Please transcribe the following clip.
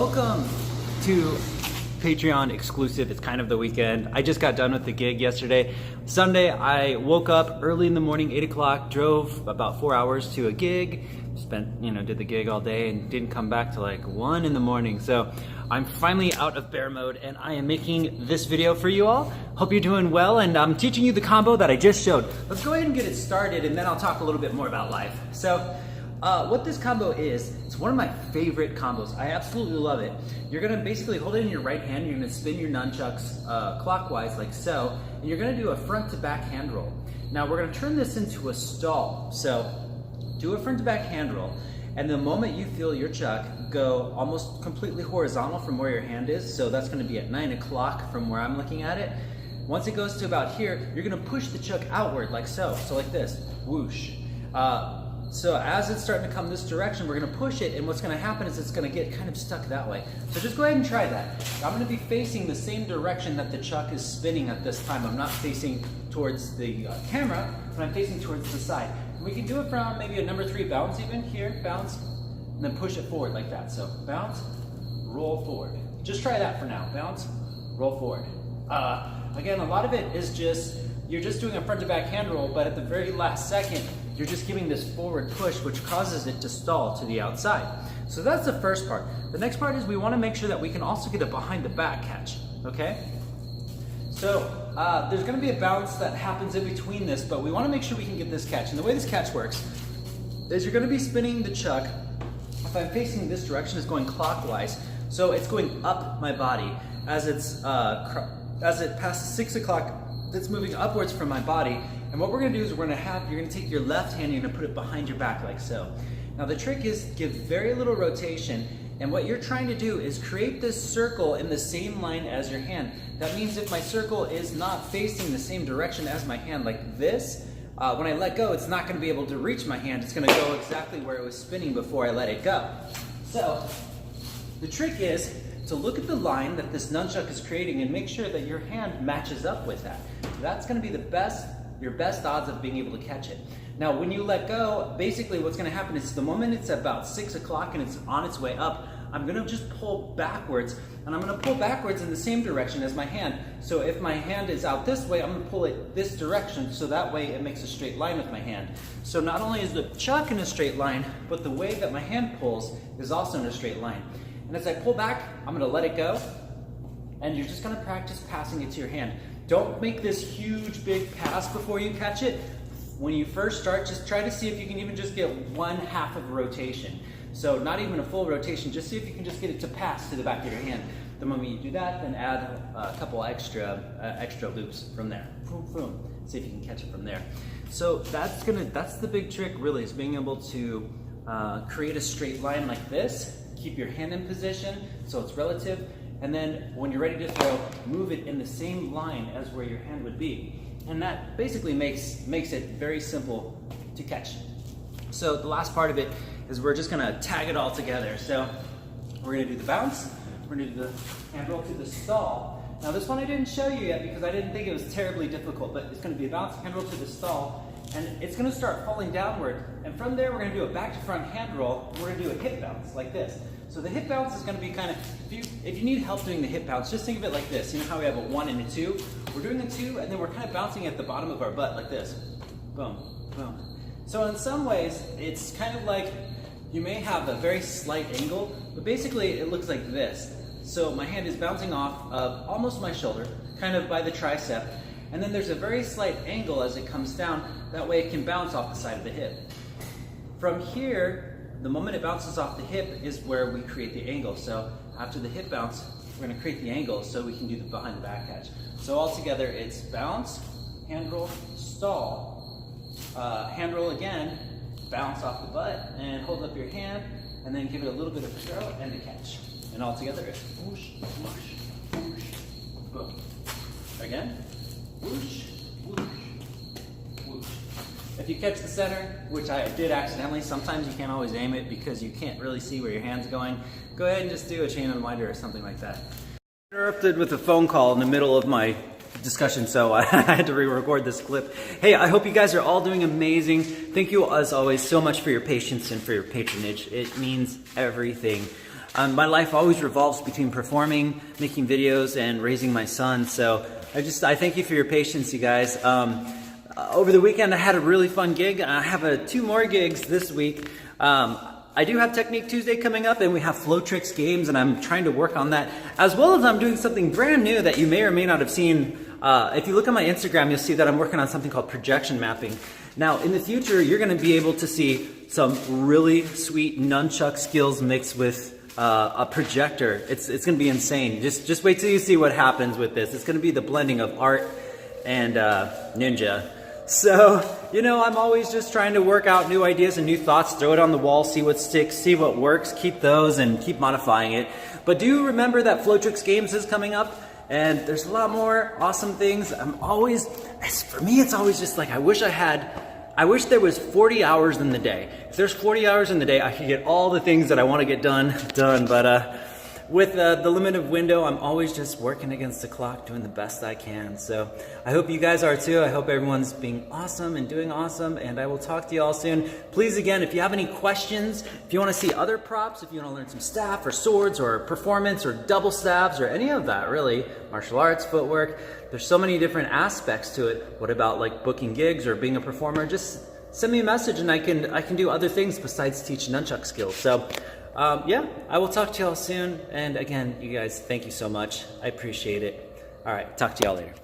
welcome to Patreon exclusive. It's kind of the weekend. I just got done with the gig yesterday. Sunday, I woke up early in the morning, 8 o'clock, drove about 4 hours to a gig, did the gig all day and didn't come back till like 1 in the morning. So I'm finally out of bear mode and I am making this video for you all. Hope you're doing well, and I'm teaching you the combo that I just showed. Let's go ahead and get it started and then I'll talk a little bit more about life. So what this combo is, it's one of my favorite combos. I absolutely love it. You're gonna basically hold it in your right hand, you're gonna spin your nunchucks clockwise like so, and you're gonna do a front to back hand roll. Now we're gonna turn this into a stall. So do a front to back hand roll, and the moment you feel your chuck go almost completely horizontal from where your hand is, so that's gonna be at 9 o'clock from where I'm looking at it. Once it goes to about here, you're gonna push the chuck outward like so, like this, whoosh. So as it's starting to come this direction, we're gonna push it, and what's gonna happen is it's gonna get kind of stuck that way. So just go ahead and try that. I'm gonna be facing the same direction that the chuck is spinning at this time. I'm not facing towards the camera, but I'm facing towards the side. And we can do it from maybe a number 3 bounce even, here, bounce, and then push it forward like that. So bounce, roll forward. Just try that for now. Bounce, roll forward. Again, a lot of it is just, you're just doing a front to back hand roll, but at the very last second, you're just giving this forward push, which causes it to stall to the outside. So that's the first part. The next part is we want to make sure that we can also get a behind the back catch, okay? So there's going to be a bounce that happens in between this, but we want to make sure we can get this catch. And the way this catch works is you're going to be spinning the chuck. If I'm facing this direction, it's going clockwise. So it's going up my body. As it passes 6 o'clock, it's moving upwards from my body. And what we're gonna do is you're gonna take your left hand, you're gonna put it behind your back like so. Now the trick is give very little rotation, and what you're trying to do is create this circle in the same line as your hand. That means if my circle is not facing the same direction as my hand like this, when I let go, it's not gonna be able to reach my hand. It's gonna go exactly where it was spinning before I let it go. So the trick is to look at the line that this nunchuck is creating and make sure that your hand matches up with that. That's gonna be your best odds of being able to catch it. Now, when you let go, basically what's gonna happen is the moment it's about 6 o'clock and it's on its way up, I'm gonna just pull backwards, and I'm gonna pull backwards in the same direction as my hand. So if my hand is out this way, I'm gonna pull it this direction, so that way it makes a straight line with my hand. So not only is the chuck in a straight line, but the way that my hand pulls is also in a straight line. And as I pull back, I'm gonna let it go, and you're just gonna practice passing it to your hand. Don't make this huge big pass before you catch it. When you first start, just try to see if you can even just get 1/2 of a rotation. So not even a full rotation, just see if you can just get it to pass to the back of your hand. The moment you do that, then add a couple extra loops from there. Boom, boom. See if you can catch it from there. So that's the big trick really, is being able to create a straight line like this, keep your hand in position so it's relative, and then when you're ready to throw, move it in the same line as where your hand would be. And that basically makes it very simple to catch. So the last part of it is we're just gonna tag it all together. So we're gonna do the bounce, we're gonna do the hand roll to the stall. Now this one I didn't show you yet because I didn't think it was terribly difficult, but it's gonna be a bounce, hand roll to the stall, and it's gonna start falling downward. And from there, we're gonna do a back to front hand roll, and we're gonna do a hip bounce like this. So the hip bounce is gonna be kind of, if you need help doing the hip bounce, just think of it like this. You know how we have a 1 and a 2? We're doing a 2, and then we're kind of bouncing at the bottom of our butt like this. Boom, boom. So in some ways, it's kind of like you may have a very slight angle, but basically it looks like this. So my hand is bouncing off of almost my shoulder, kind of by the tricep, and then there's a very slight angle as it comes down. That way it can bounce off the side of the hip. From here, the moment it bounces off the hip is where we create the angle. So after the hip bounce, we're gonna create the angle so we can do the behind the back catch. So all together, it's bounce, hand roll, stall, hand roll again, bounce off the butt, and hold up your hand, and then give it a little bit of a throw and a catch. And all together, it's whoosh, whoosh, whoosh, boom. Again, whoosh, whoosh, whoosh. If you catch the center, which I did accidentally, sometimes you can't always aim it because you can't really see where your hand's going, go ahead and just do a chain unwinder or something like that. Interrupted with a phone call in the middle of my discussion, so I had to re-record this clip. Hey, I hope you guys are all doing amazing. Thank you, as always, so much for your patience and for your patronage. It means everything. My life always revolves between performing, making videos, and raising my son. So I thank you for your patience, you guys. Over the weekend, I had a really fun gig. I have 2 more gigs this week. I do have Technique Tuesday coming up, and we have Flow-Trix games, and I'm trying to work on that, as well as I'm doing something brand new that you may or may not have seen. If you look at my Instagram, you'll see that I'm working on something called projection mapping. Now, in the future, you're gonna be able to see some really sweet nunchuck skills mixed with a projector. It's gonna be insane. Just wait till you see what happens with this. It's gonna be the blending of art and ninja. So, you know, I'm always just trying to work out new ideas and new thoughts, throw it on the wall, see what sticks, see what works, keep those and keep modifying it. But do remember that Flow-Trix Games is coming up, and there's a lot more awesome things. For me, it's always just like, I wish there was 40 hours in the day. If there's 40 hours in the day, I could get all the things that I want to get done. But with the limited window, I'm always just working against the clock, doing the best I can. So I hope you guys are too. I hope everyone's being awesome and doing awesome, and I will talk to you all soon. Please, again, if you have any questions, if you want to see other props, if you want to learn some staff or swords or performance or double stabs or any of that, really, martial arts, footwork, there's so many different aspects to it. What about like booking gigs or being a performer? Just send me a message and I can do other things besides teach nunchuck skills. So yeah, I will talk to y'all soon. And again, you guys, thank you so much. I appreciate it. All right, talk to y'all later.